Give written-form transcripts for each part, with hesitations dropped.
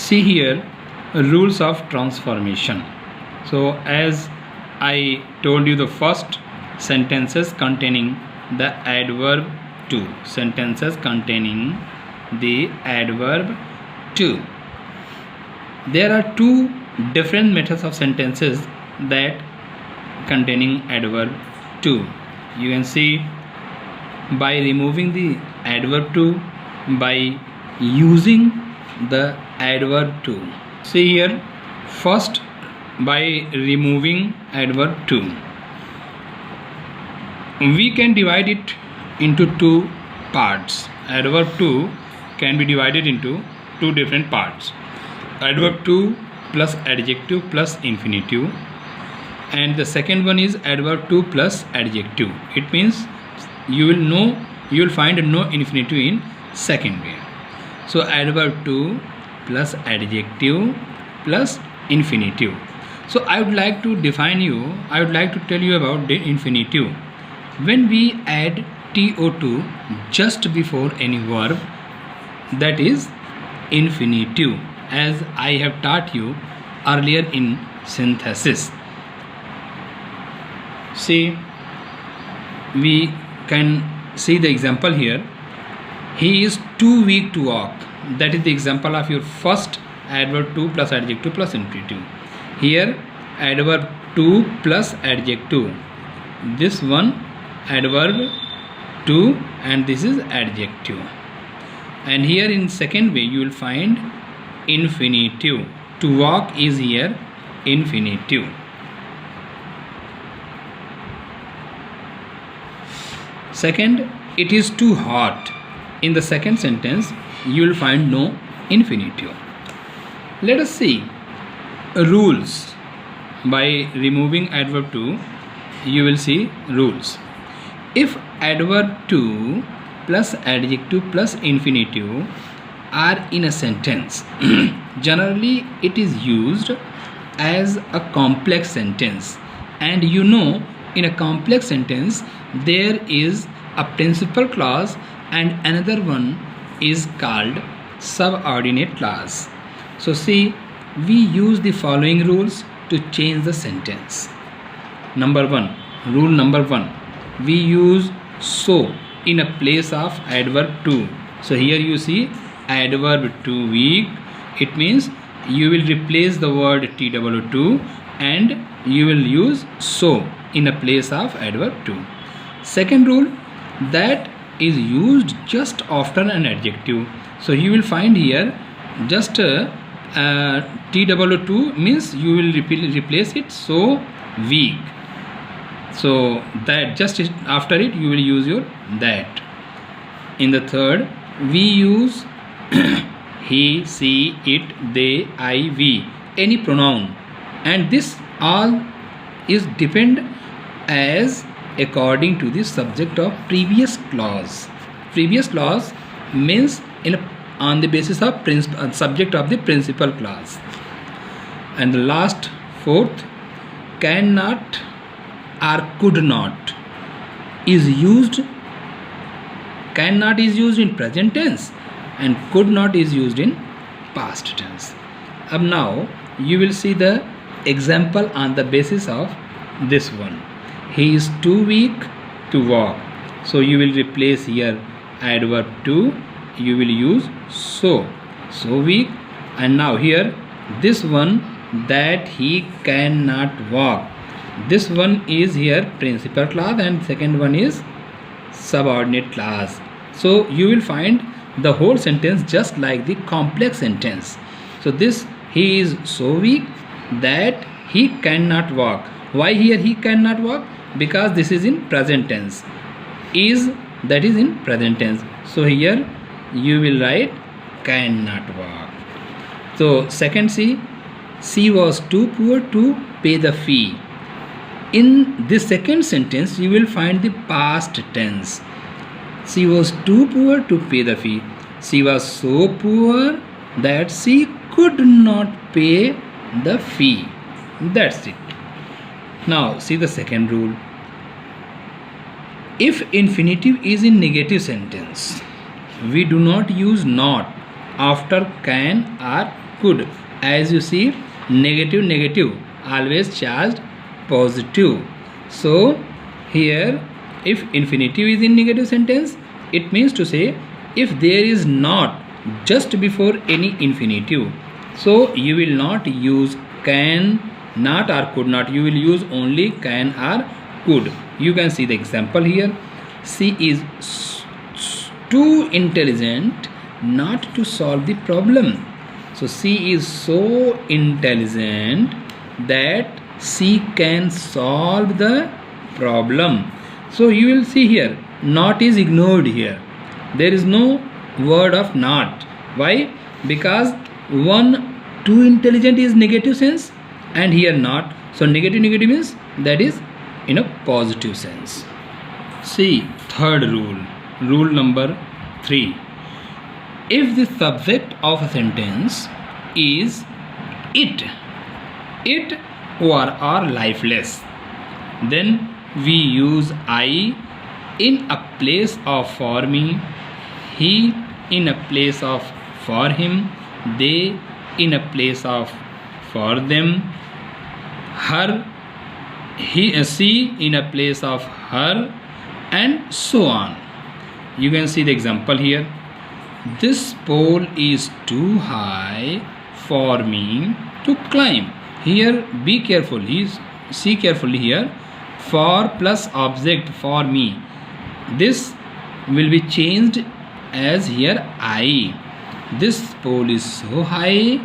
See here, rules of transformation. So as I told you, the first sentences containing the adverb to, sentences containing the adverb to. There are two different methods of sentences that containing adverb to. You can see by removing the adverb to, by using the adverb to. See here, first by removing adverb to, we can divide it into two parts. Adverb to can be divided into two different parts. Adverb to plus adjective plus infinitive, and the second one is adverb to plus adjective. It means you will find no infinitive in second way. So adverb to plus adjective plus infinitive. So I would like to tell you about the infinitive. When we add to just before any verb, that is infinitive, as I have taught you earlier in synthesis. See, we can see the example here. He is too weak to walk. That is the example of your first adverb to plus adjective plus infinitive. Here adverb to plus adjective. This one adverb to, and this is adjective. And here in second way you will find infinitive. To walk is here infinitive. Second, it is too hot. In the second sentence you will find no infinitive. Let us see rules. By removing adverb to, you will see rules. If adverb to plus adjective plus infinitive are in a sentence, generally it is used as a complex sentence, and you know, in a complex sentence there is a principal clause and another one is called subordinate clause. So see, we use the following rules to change the sentence. Rule number one, we use so in a place of adverb to. So here you see adverb to weak. It means you will replace the word to and you will use so in a place of adverb to. Second rule, that is used just after an adjective. So you will find here just to means you will replace it so weak. So that just after it you will use your that. In the third, we use he, she, it, they, I, we, any pronoun, and this all is depend as according to the subject of previous clause. Previous clause means on the basis of subject of the principal clause. And the last, fourth, cannot or could not is used. Cannot is used in present tense and could not is used in past tense. Now you will see the example on the basis of this one. He is too weak to walk. So you will replace here adverb to, you will use so weak. And now here this one, that he cannot walk. This one is here principal clause and second one is subordinate clause. So you will find the whole sentence just like the complex sentence. So this, he is so weak that he cannot walk. Why here he cannot walk? Because this is in present tense. Is, that is in present tense. So here you will write cannot walk. So second, she was too poor to pay the fee. In this second sentence you will find the past tense. She was too poor to pay the fee. She was so poor that she could not pay the fee. That's it. Now see the second rule. If infinitive is in negative sentence, we do not use not after can or could. As you see, negative negative always charged positive. So here if infinitive is in negative sentence, it means to say if there is not just before any infinitive, so you will not use can, not or could not, you will use only can or could. You can see the example here. She is too intelligent not to solve the problem. So she is so intelligent that she can solve the problem. So you will see here not is ignored here. There is no word of not. Why? Because one too intelligent is negative sense and here not. So negative negative means that is in a positive sense. See third rule. Rule number 3. If the subject of a sentence is it or lifeless, then we use I in a place of for me, he in a place of for him, they in a place of for them, her, she in a place of her, and so on. You can see the example here. This pole is too high for me to climb. Here be careful, see carefully here. For plus object for me, this will be changed as here I. This pole is so high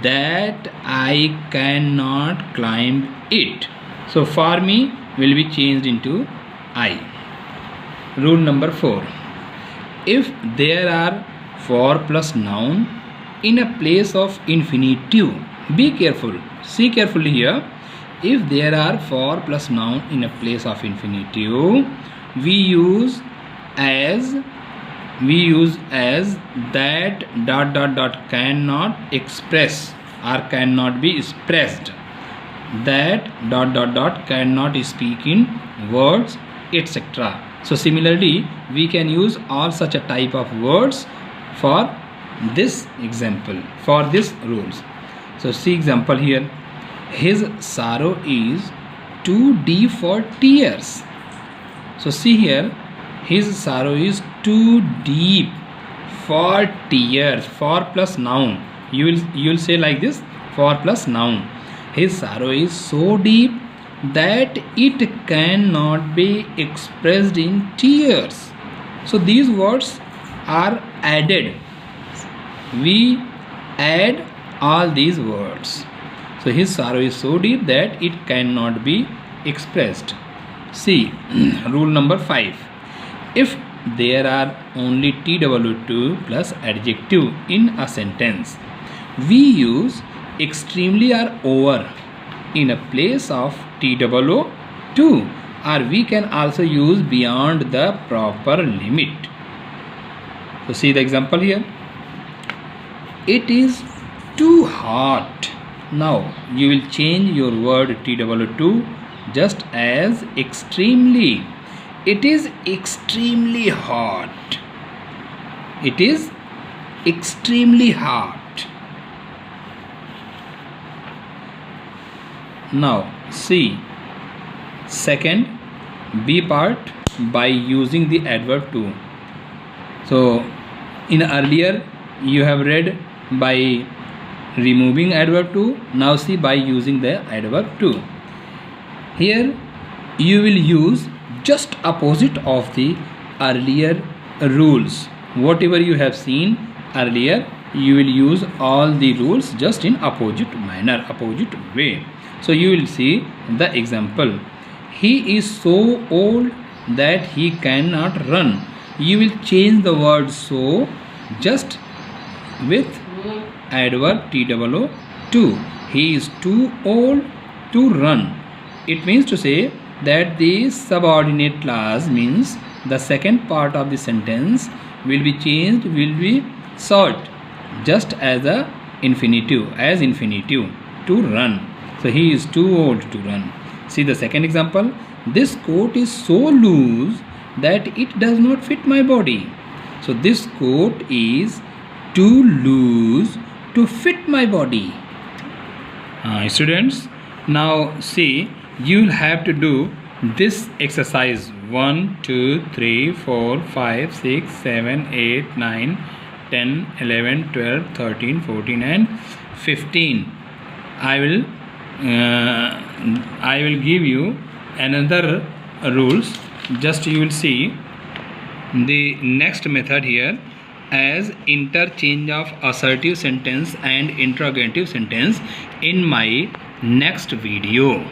that I cannot climb it. So for me will be changed into I. Rule number 4. If there are for plus noun in a place of infinitive, be careful, see carefully here. If there are for plus noun in a place of infinitive, we use as that dot dot dot cannot express or cannot be expressed, that dot dot dot cannot speak in words, etc. So similarly we can use all such a type of words for this example, for this rules. So see example here. His sorrow is too deep for tears. So see here, his sorrow is too deep for tears. For plus noun, you will say like this, for plus noun. His sorrow is so deep that it cannot be expressed in tears. So these words are added. We add all these words. So his sorrow is so deep that it cannot be expressed. See rule number 5. If there are only TWO2 plus adjective in a sentence, we use extremely or over in a place of TWO2, or we can also use beyond the proper limit. So see the example here. It is too hot. Now you will change your word TWO2 just as extremely. It is extremely hot. It is extremely hot. Now see second B part by using the adverb to. So in earlier you have read by removing adverb to. Now see by using the adverb to. Here you will use just opposite of the earlier rules. Whatever you have seen earlier, you will use all the rules just in opposite manner, opposite way. So you will see the example. He is so old that he cannot run. You will change the word so just with adverb TWO2. He is too old to run. It means to say that the subordinate clause means the second part of the sentence will be changed, will be short just as a infinitive, as infinitive, to run. So he is too old to run. See the second example. This coat is so loose that it does not fit my body. So this coat is to lose to fit my body. Students, now see, you'll have to do this exercise 1 2 3 4 5 6 7 8 9 10 11 12 13 14 and 15. I will give you another rules. Just you will see the next method here as interchange of assertive sentence and interrogative sentence in my next video.